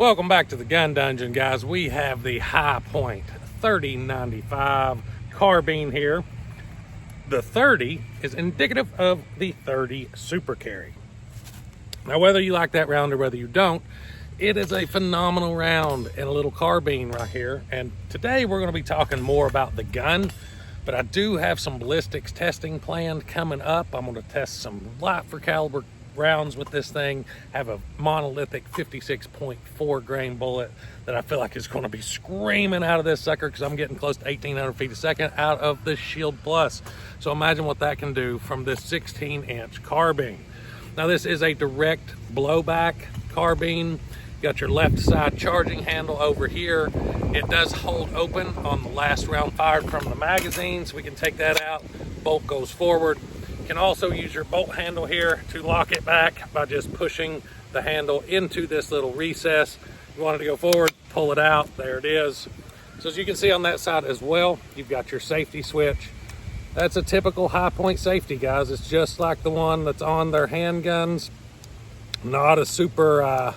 Welcome back to the Gun Dungeon, guys. We have the High Point 3095 carbine here. The 30 is indicative of the 30 Super Carry. Now, whether you like that round or whether you don't, it is a phenomenal round and a little carbine right here. And today we're going to be talking more about the gun, but I do have some ballistics testing planned coming up. I'm going to test some light for caliber rounds with this thing. Have a monolithic 56.4 grain bullet that I feel like is going to be screaming out of this sucker because I'm getting close to 1,800 feet a second out of the Shield Plus. So imagine what that can do from this 16-inch carbine. Now, this is a direct blowback carbine. Got your left side charging handle over here. It does hold open on the last round fired from the magazine, so we can take that out. Bolt goes forward. You can also use your bolt handle here to lock it back by just pushing the handle into this little recess. You want it to go forward, pull it out, there it is. So as you can see on that side as well, you've got your safety switch. That's a typical High Point safety, guys. It's just like the one that's on their handguns. Not a super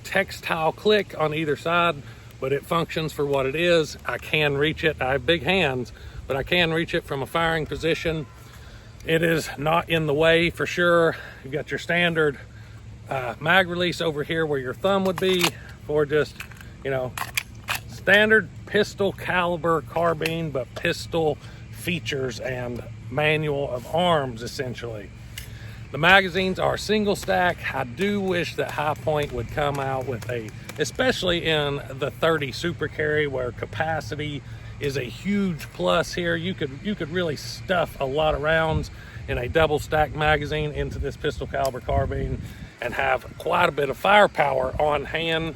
textile click on either side, but it functions for what it is. I can reach it. I have big hands, but I can reach it from a firing position. It is not in the way for sure. You've got your standard mag release over here where your thumb would be for just, standard pistol caliber carbine, but pistol features and manual of arms essentially. The magazines are single stack. I do wish that High Point would come out with especially in the 30 Super Carry where capacity is a huge plus here. You could really stuff a lot of rounds in a double stack magazine into this pistol caliber carbine and have quite a bit of firepower on hand.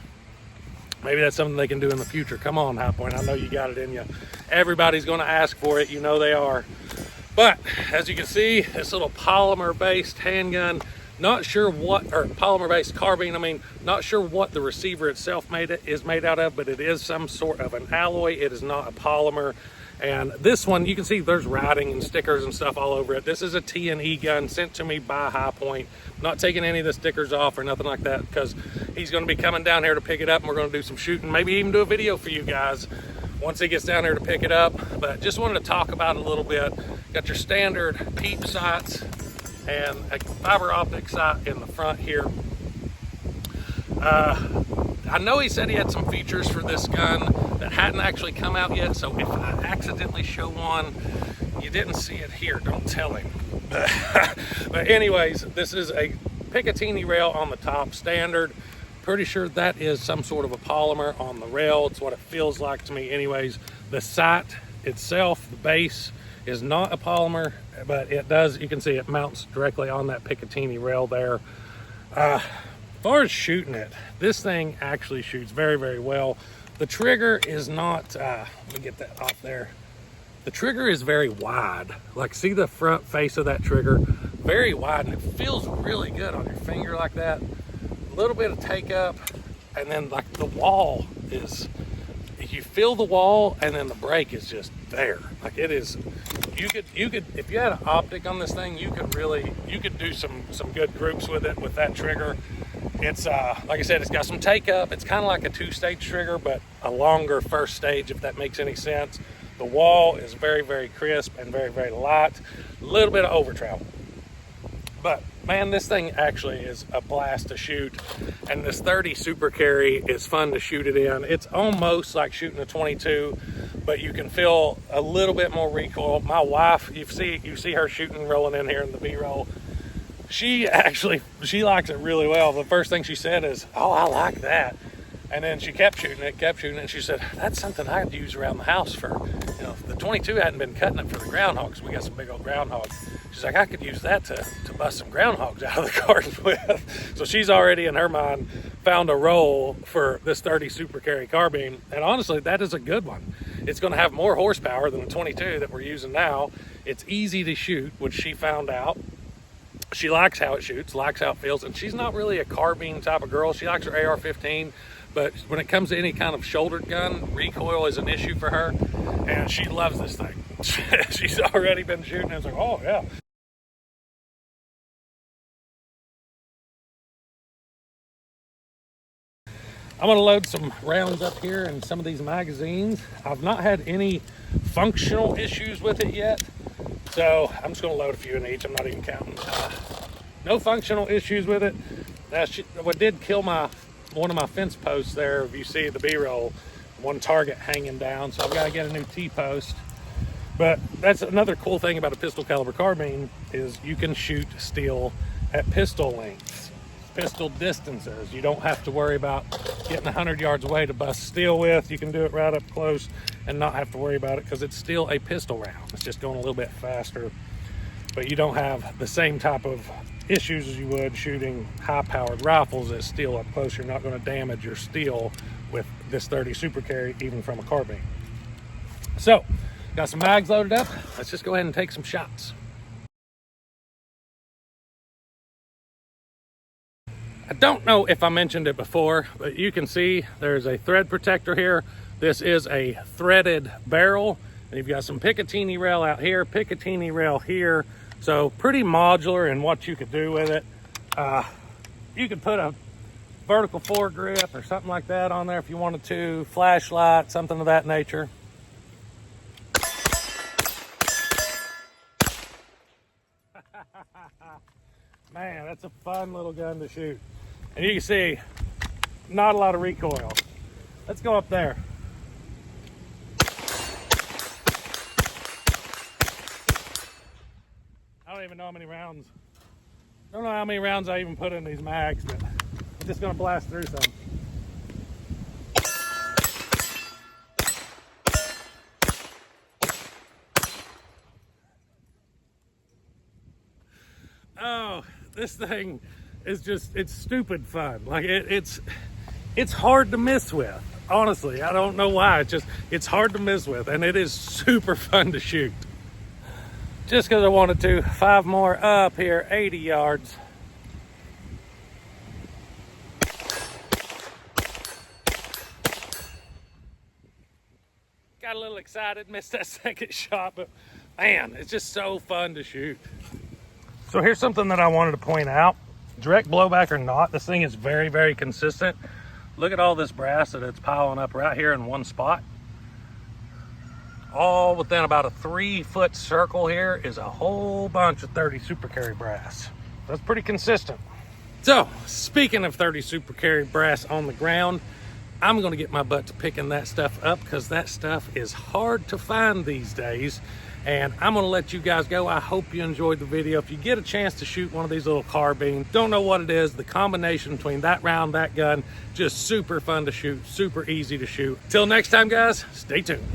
Maybe that's something they can do in the future. Come on, High Point, I know you got it in you. Everybody's gonna ask for it, they are. But as you can see, this little polymer-based handgun, polymer-based carbine, not sure what the receiver itself is made out of, but it is some sort of an alloy. It is not a polymer. And this one, you can see there's writing and stickers and stuff all over it. This is a T&E gun sent to me by High Point. I'm not taking any of the stickers off or nothing like that because he's going to be coming down here to pick it up and we're going to do some shooting, maybe even do a video for you guys once he gets down here to pick it up. But just wanted to talk about it a little bit. Got your standard peep sights and a fiber optic sight in the front here. I know he said he had some features for this gun that hadn't actually come out yet, so if I accidentally show one, you didn't see it here, don't tell him. But anyways, this is a Picatinny rail on the top, standard. Pretty sure that is some sort of a polymer on the rail. It's what it feels like to me anyways. The sight itself, the base, is not a polymer, but it does, you can see it mounts directly on that Picatinny rail there. As far as shooting it, this thing actually shoots very, very well. The trigger is not, let me get that off there. The trigger is very wide. Like, see the front face of that trigger? Very wide, and it feels really good on your finger like that. A little bit of take up, and then like the wall is, you feel the wall, and then the break is just there. Like it is, you could, if you had an optic on this thing, you could do some good groups with it with that trigger. It's like I said, it's got some take up. It's kind of like a two-stage trigger, but a longer first stage, if that makes any sense. The wall is very, very crisp and very, very light. A little bit of over travel. But man, this thing actually is a blast to shoot. And this 30 Super Carry is fun to shoot it in. It's almost like shooting a 22, but you can feel a little bit more recoil. My wife, you see her shooting, rolling in here in the B-roll. She likes it really well. The first thing she said is, "Oh, I like that." And then she kept shooting it, and she said, "That's something I'd use around the house for, the 22 hadn't been cutting it for the groundhogs. We got some big old groundhogs." She's like, "I could use that to bust some groundhogs out of the garden with." So she's already, in her mind, found a role for this 30 Super Carry carbine. And honestly, that is a good one. It's going to have more horsepower than the 22 that we're using now. It's easy to shoot, which she found out. She likes how it shoots, likes how it feels, and she's not really a carbine type of girl. She likes her AR-15, but when it comes to any kind of shouldered gun, recoil is an issue for her, and she loves this thing. She's already been shooting, and it's like, oh yeah. I'm gonna load some rounds up here in some of these magazines. I've not had any functional issues with it yet, so I'm just gonna load a few in each. I'm not even counting. No functional issues with it. What did kill one of my fence posts there, if you see the B-roll, one target hanging down, so I've got to get a new T-post. But that's another cool thing about a pistol caliber carbine, is you can shoot steel at pistol lengths, pistol distances. You don't have to worry about getting 100 yards away to bust steel with. You can do it right up close and not have to worry about it, because it's still a pistol round. It's just going a little bit faster, but you don't have the same type of issues as you would shooting high-powered rifles at steel up close. You're not going to damage your steel with this 30 Super Carry, even from a carbine. So, got some mags loaded up. Let's just go ahead and take some shots. I don't know if I mentioned it before, but you can see there's a thread protector here. This is a threaded barrel, and you've got some Picatinny rail out here, Picatinny rail here. So pretty modular in what you could do with it. You could put a vertical foregrip or something like that on there if you wanted to, flashlight, something of that nature. Man, that's a fun little gun to shoot. And you can see, not a lot of recoil. Let's go up there. I don't even know how many rounds. Don't know how many rounds I even put in these mags, but I'm just gonna blast through some. Oh, this thing is just, it's stupid fun. Like it's hard to miss with. Honestly, I don't know why. It's hard to miss with, and it is super fun to shoot. Just because I wanted to, 5 more up here, 80 yards. Got a little excited, missed that second shot, but man, it's just so fun to shoot. So here's something that I wanted to point out. Direct blowback or not, this thing is very, very consistent. Look at all this brass that it's piling up right here in one spot. All within about a 3-foot circle here is a whole bunch of 30 Super Carry brass. That's pretty consistent. So, speaking of 30 Super Carry brass on the ground, I'm gonna get my butt to picking that stuff up, because that stuff is hard to find these days. And I'm gonna let you guys go. I hope you enjoyed the video. If you get a chance to shoot one of these little carbines, don't know what it is, the combination between that round, that gun, just super fun to shoot, super easy to shoot. Till next time, guys, stay tuned.